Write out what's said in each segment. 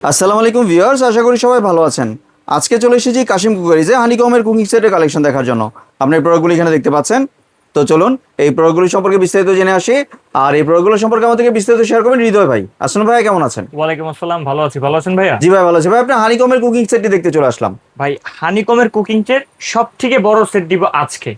আসসালামু আলাইকুম ভিউয়ার্স, আশা করি সবাই ভালো আছেন। আজকে চলে এসেছি কাশিম কুকারিজে হানিকমের কুকিং সেটের কালেকশন দেখার জন্য। আপনি এই প্রোডাক্টগুলো এখানে দেখতে পাচ্ছেন। তো চলুন এই প্রোডাক্টগুলো সম্পর্কে বিস্তারিত জেনে আসি। আর এই প্রোডাক্টগুলো সম্পর্কে আমাদেরকে বিস্তারিত শেয়ার করবেন হৃদয় ভাই। আসসালাম ভাই, কেমন আছেন? ওয়ালাইকুম আসসালাম, ভালো আছি। ভালো আছেন ভাইয়া? জি ভাই, ভালো আছি ভাই। আপনি হানিকমের কুকিং সেটটি দেখতে চলে আসলাম। ভাই, হানিকমের কুকিং এর সব থেকে বড় সেট দিব আজকে।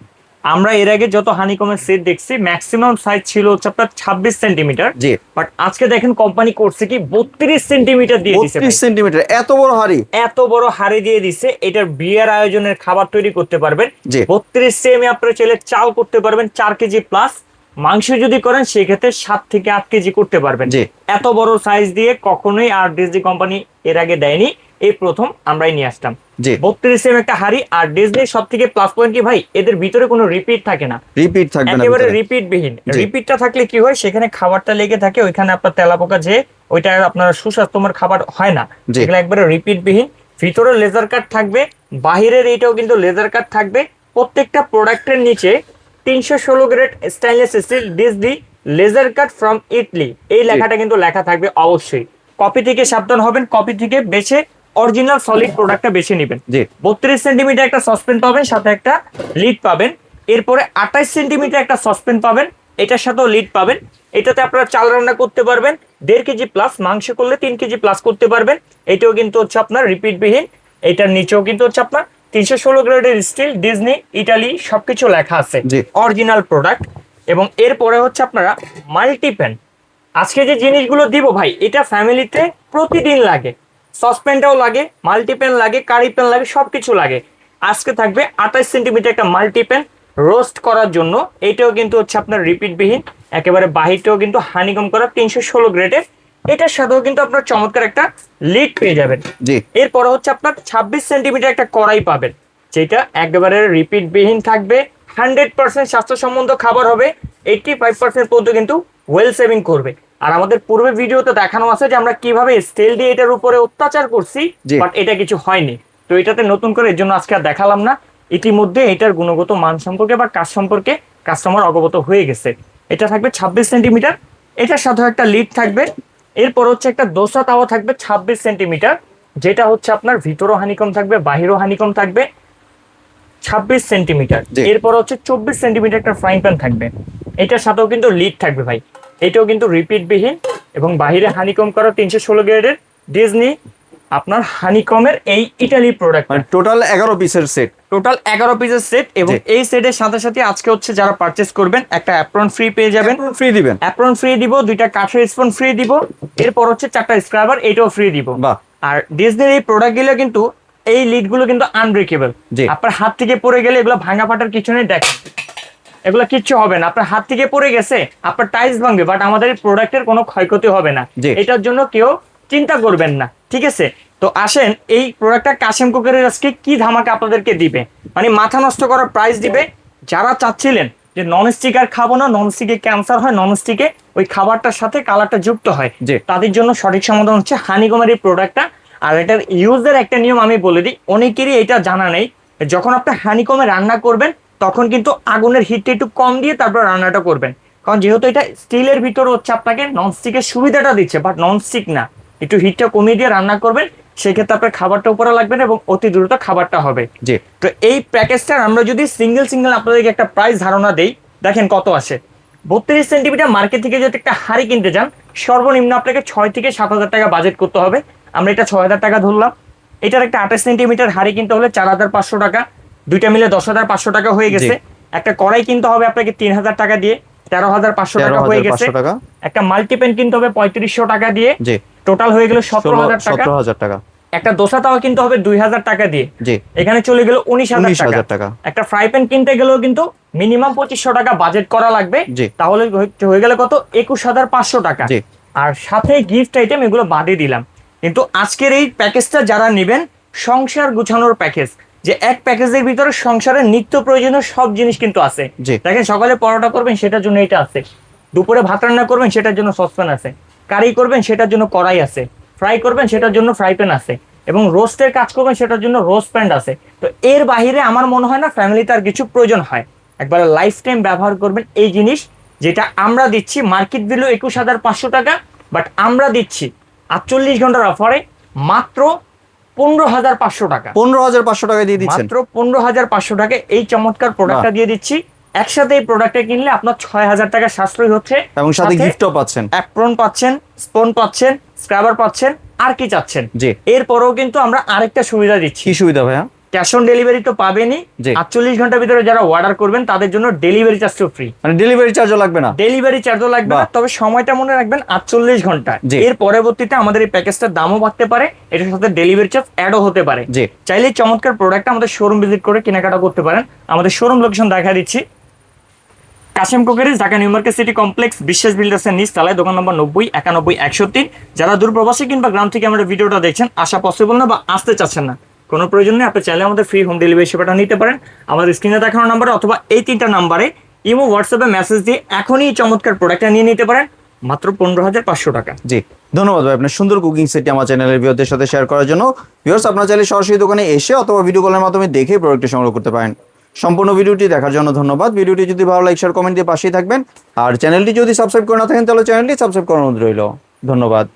আমরা এর আগে যত হানিকমের সেট দেখছি ম্যাক্সিমাম সাইজ ছিল হচ্ছে আপনার 26 সেন্টিমিটার। জি। বাট আজকে দেখেন কোম্পানি করছে কি 32 সেন্টিমিটার দিয়ে দিছে। 32 সেন্টিমিটার এত বড় হাড়ি! এত বড় হাড়ি দিয়ে দিছে। এটার বিয়ের আয়োজনের খাবার তৈরি করতে পারবেন। জি। 32 সেমি আপনারা চাইলে চাল করতে পারবেন 4 কেজি প্লাস। মাংস যদি করেন সেক্ষেত্রে 7 থেকে 8 কেজি করতে পারবেন। জি। এত বড় সাইজ দিয়ে কখনোই আর ডিজনি কোম্পানি এর আগে দেয়নি, এই প্রথম আমরাই নিয়ে আসতাম। জি। 32 একটা হাড়ি। আর ডিজনির সব থেকে প্লাস পয়েন্ট কি ভাই, এদের ভিতরে কোনো রিপিট থাকে না। রিপিট থাকবে না একেবারে ভিতরে? রিপিট বিহীন। জি। রিপিটটা থাকলে কি হয়, সেখানে খাবারটা লেগে থাকে, ওইখানে আপনার তেলাপোকা যে ওইটা আপনার সুস্বাস্থ্যকর খাবার হয় না। জি। এগুলো একবারে রিপিট বিহীন। ভিতরে লেজার কাট থাকবে, বাহিরের এইটাও কিন্তু লেজার কাট থাকবে। প্রত্যেকটা প্রোডাক্টের নিচে 316 grade stainless steel Disney laser cut from Italy এই লেখাটা কিন্তু লেখা থাকবে অবশ্যই। কপি থেকে সাবধান হবেন, কপি থেকে বেছে অরিজিনাল সলিড প্রোডাক্টটা বেছে নেবেন। জি। 32 সেন্টিমিটার একটা সসপেন পাবেন, সাথে একটা লিড পাবেন। এরপরে 28 সেন্টিমিটার একটা সসপেন পাবেন, এটার সাথেও লিড পাবেন। এটাতে আপনারা চাল রান্না করতে পারবেন 1.5 কেজি প্লাস, মাংস করলে 3 কেজি প্লাস করতে পারবেন। এটাও কিন্তু হচ্ছে আপনার রিপিট বিহীন। এটার নিচেও কিন্তু হচ্ছে আপনার 316 গ্রেডের স্টিল ডিজনি ইটালি সবকিছু লেখা আছে, জি। Original product. এবং এরপরে হচ্ছে আপনারা মাল্টিপ্যান। আজকে যে জিনিসগুলো দিব ভাই, এটা ফ্যামিলিতে প্রতিদিন লাগে। সসপ্যানটাও লাগে, মাল্টিপ্যান লাগে, কারি প্যান লাগে, সবকিছু লাগে। আজকে থাকবে 28 সেন্টিমিটার একটা মাল্টিপ্যান রোস্ট করার জন্য। এটাও কিন্তু হচ্ছে আপনার রিপিট বিহীন। একেবারে বাহিরটাও কিন্তু হানিকম করা 316 গ্রেডের। এটার সাথেও কিন্তু আপনার চমৎকার একটা লিড পেয়ে যাবেন। জি। এরপরে হচ্ছে আপনার 26 সেন্টিমিটার একটা কড়াই পাবেন, যেটা একেবারে রিপিট বিহীন থাকবে। 100% স্বাস্থ্যসম্মত খাবার হবে। 85% পর্যন্ত কিন্তু ওয়েল সেভিং করবে। আর আমাদের পূর্বে ভিডিওতে দেখানো আছে যে আমরা কিভাবে স্টিল দিয়ে এটার উপরে অত্যাচার করছি, জি। বাট এটা কিছু হয়নি। তো এটাতে নতুন করে এর জন্য আজকে আর দেখালাম না। ইতিমধ্যে এটার গুণগত মান সম্পর্কে বা কাজ সম্পর্কে কাস্টমার অবগত হয়ে গেছে। এটা থাকবে 26 সেন্টিমিটার, এটার সাথে একটা লিড থাকবে। এরপর হচ্ছে একটা দোসা তাওয়া থাকবে 26 সেন্টিমিটার, যেটা হচ্ছে আপনার ভিতরও হানিকম থাকবে, বাহিরও হানিকম থাকবে। 26 সেন্টিমিটার। জি। এরপর হচ্ছে 24 সেন্টিমিটার একটা ফ্রাইং প্যান থাকবে, এটার সাথেও কিন্তু লিড থাকবে ভাই। এটাও কিন্তু রিপিট বিহীন এবং বাহিরে হানিকম করা 316 গ্রেডের ডিজনি আপনার হানিকমের এই ইটালি প্রোডাক্ট। মানে টোটাল 11 পিসের সেট। টোটাল 11 পিসের সেট। এবং জি। এই সেটের সাথে সাথে আজকে হচ্ছে যারা পারচেস করবেন একটা অ্যাপ্রন ফ্রি পেয়ে যাবেন। ফ্রি দিবেন? অ্যাপ্রন ফ্রি দিব, 2টা কাঠের স্পুন ফ্রি দিব। এরপর হচ্ছে 4টা স্ক্রাবার, এটাও ফ্রি দিব। বাহ। আর ডিজনির এই প্রোডাক্টগুলো কিন্তু, এই লিডগুলো কিন্তু আনব্রেকেবল। জি। আপনার হাত থেকে পড়ে গেলে এগুলো ভাঙা ফাটার কিছু নেই, দেখেন এগুলো কিচ্ছু হবে না। আপনার হাত থেকে পড়ে গেছে, আপনার টাইলস ভাঙবে, বাট আমাদের এই প্রোডাক্টের কোনো ক্ষয়ক্ষতি হবে না। জি। এটার জন্য কেউ চিন্তা করবেন না, ঠিক আছে? তো আসেন, এই প্রোডাক্টটা কাশিম কুকারের আজকে কি ধামাকা আপনাদেরকে দিবে, মানে মাথা নষ্ট করার প্রাইস দিবে। যারা চাচ্ছিলেন যে নন স্টিক আর খাবো না, নন স্টিকে ক্যান্সার হয়, নন স্টিকে ওই খাবারটার সাথে কালারটা যুক্ত হয়, জি। তাদের জন্য সঠিক সমাধান হচ্ছে হানিকমের এই প্রোডাক্টটা। আর এটার ইউজের একটা নিয়ম আমি বলে দিই, অনেকেরই এটা জানা নেই। যখন আপনি হানিকমে রান্না করবেন, তখন কিন্তু আগুনের হিটটা একটু কম দিয়ে তারপর রান্নাটা করবেন। কারণ যেহেতু এটা স্টিলের ভিতরে হচ্ছে আপনাকে ননস্টিকের সুবিধাটা দিচ্ছে, বাট ননস্টিক না। একটু হিটটা কমিয়ে দিয়ে রান্না করবেন, সেক্ষেত্রে আপনার খাবারটা উপরে লাগবে না এবং অতি দ্রুত খাবারটা হবে। জি। তো এই প্যাকেজটার আমরা যদি সিঙ্গেল সিঙ্গেল আপনাদেরকে একটা প্রাইস ধারণা দেই, দেখেন কত আসে। 32 সেন্টিমিটার মার্কেট থেকে যদি একটা হাড়ি কিনতে যান, সর্বনিম্ন আপনাকে 6 থেকে 7 হাজার টাকা বাজেট করতে হবে। আমরা এটা 6 হাজার টাকা ধরলাম। এটার একটা 28 সেন্টিমিটার হাড়ি কিনতে হলে 4,500 টাকা, দুইটা মিলে 10,500 টাকা হয়ে গেছে। একটা কড়াই কিনতে হবে আপনাকে 3,000 টাকা দিয়ে, 13,500 টাকা হয়ে গেছে। 13,500 টাকা। একটা মাল্টিপ্যান কিনতে হবে 3500 টাকা দিয়ে, জি। টোটাল হয়ে গেল 17,000 টাকা। 17,000 টাকা। একটা দোসা তাওয়া কিনতে হবে 2,000 টাকা দিয়ে, জি। এখানে চলে গেল 19,000 19,000 টাকা। টাকা। একটা ফ্রাই প্যান কিনতে গেলেও কিন্তু মিনিমাম 2500 টাকা বাজেট করা লাগবে। জি। তাহলে হয়ে গেল কত, 21,500 টাকা। জি। আর সাথে গিফট আইটেম এগুলো বাদে দিলাম। কিন্তু আজকের এই প্যাকেজটা যারা নেবেন, সংসার গুছানোর প্যাকেজ, যে এক প্যাকেজের ভিতরে সংসারের নিত্য প্রয়োজনীয় সব জিনিস কিন্তু আছে। জি। দেখেন, সকালে পরোটা করবেন সেটার জন্য এটা আছে, দুপুরে ভাত রান্না করবেন সেটার জন্য সসপ্যান আছে, কারি করবেন সেটার জন্য কড়াই আছে, ফ্রাই করবেন সেটার জন্য ফ্রাই প্যান আছে, এবং রোস্টের কাজ করবেন সেটার জন্য রোস্ট প্যান আছে। তো এর বাইরে আমার মনে হয় না ফ্যামিলিতে আর কিছু প্রয়োজন হয়। একবার লাইফ টাইম ব্যবহার করবেন এই জিনিস, যেটা আমরা দিচ্ছি মার্কেট ভ্যালু 21,500 টাকা, বাট আমরা দিচ্ছি 48 ঘন্টার অফারে মাত্র 15,500 টাকা। 15,500 টাকা দিয়ে দিচ্ছেন? মাত্র 15,500 টাকা এই চমৎকার প্রোডাক্টটা দিয়ে দিচ্ছি। একসাথে এই প্রোডাক্টটা কিনলে আপনার 6,000 টাকা সাশ্রয় হচ্ছে, এবং সাথে গিফটও পাচ্ছেন। অ্যাপ্রন পাচ্ছেন, স্পন পাচ্ছেন, স্ক্রাবার পাচ্ছেন, আর কি চাচ্ছেন। জি। এরপরেও কিন্তু আমরা আরেকটা সুবিধা দিচ্ছি। কি সুবিধা ভাইয়া? ক্যাশ অন ডেলিভারি তো পাবেনই, জি। 48 ঘন্টার ভিতরে যারা অর্ডার করবেন তাদের জন্য ডেলিভারি চার্জও ফ্রি। মানে ডেলিভারি চার্জও লাগবে না? ডেলিভারি চার্জও লাগবে না, বাহ। তবে সময়টা মনে রাখবেন 48 ঘন্টা। জি। এর পরবর্তীতে আমাদের এই প্যাকেজটার দামও বাড়তে পারে, এটার সাথে ডেলিভারি চার্জ অ্যাডও হতে পারে। জি। চাইলে এই চমৎকার প্রোডাক্টটা আমাদের শোরুম ভিজিট করে কেনাকাটা করতে পারেন। আমাদের শোরুম লোকেশন দেখা দিচ্ছি, Kashim crockeries, Dhaka new market city complex, Biswas বিল্ডার্সের নিচ তলায়, দোকান নম্বর 90 91 103। যারা দূরপ্রবাসী কিংবা গ্রাম থেকে আমাদের ভিডিওটা দেখছেন, আসা পসিবল না বা আসতে চাচ্ছেন না, কোনো প্রয়োজন নেই, আপনি চাইলে আমাদের ফ্রি হোম ডেলিভারি সেবাটা নিতে পারেন। আমাদের স্ক্রিনে দেখানো নাম্বারে অথবা এই 3টা নাম্বারে ইমো হোয়াটসঅ্যাপে মেসেজ দিয়ে এখনই এই চমৎকার প্রোডাক্টটা নিয়ে নিতে পারেন মাত্র 15,500 টাকা। জি, ধন্যবাদ ভাই আপনার সুন্দর কুকিং সেটটি আমার চ্যানেলের ভিউয়ারদের সাথে শেয়ার করার জন্য। ভিউয়ার্স, আপনারা চাইলে সরাসরি দোকানে এসে অথবা ভিডিও কলের মাধ্যমে দেখে প্রোডাক্টটি সংগ্রহ করতে পারেন। সম্পূর্ণ ভিডিওটি দেখার জন্য ধন্যবাদ। ভিডিওটি যদি ভালো লাইক শেয়ার কমেন্ট দিয়ে পাশেই থাকবেন, আর চ্যানেলটি যদি সাবস্ক্রাইব করে না থাকেন তাহলে চ্যানেলটি সাবস্ক্রাইব করার অনুরোধ রইল। ধন্যবাদ।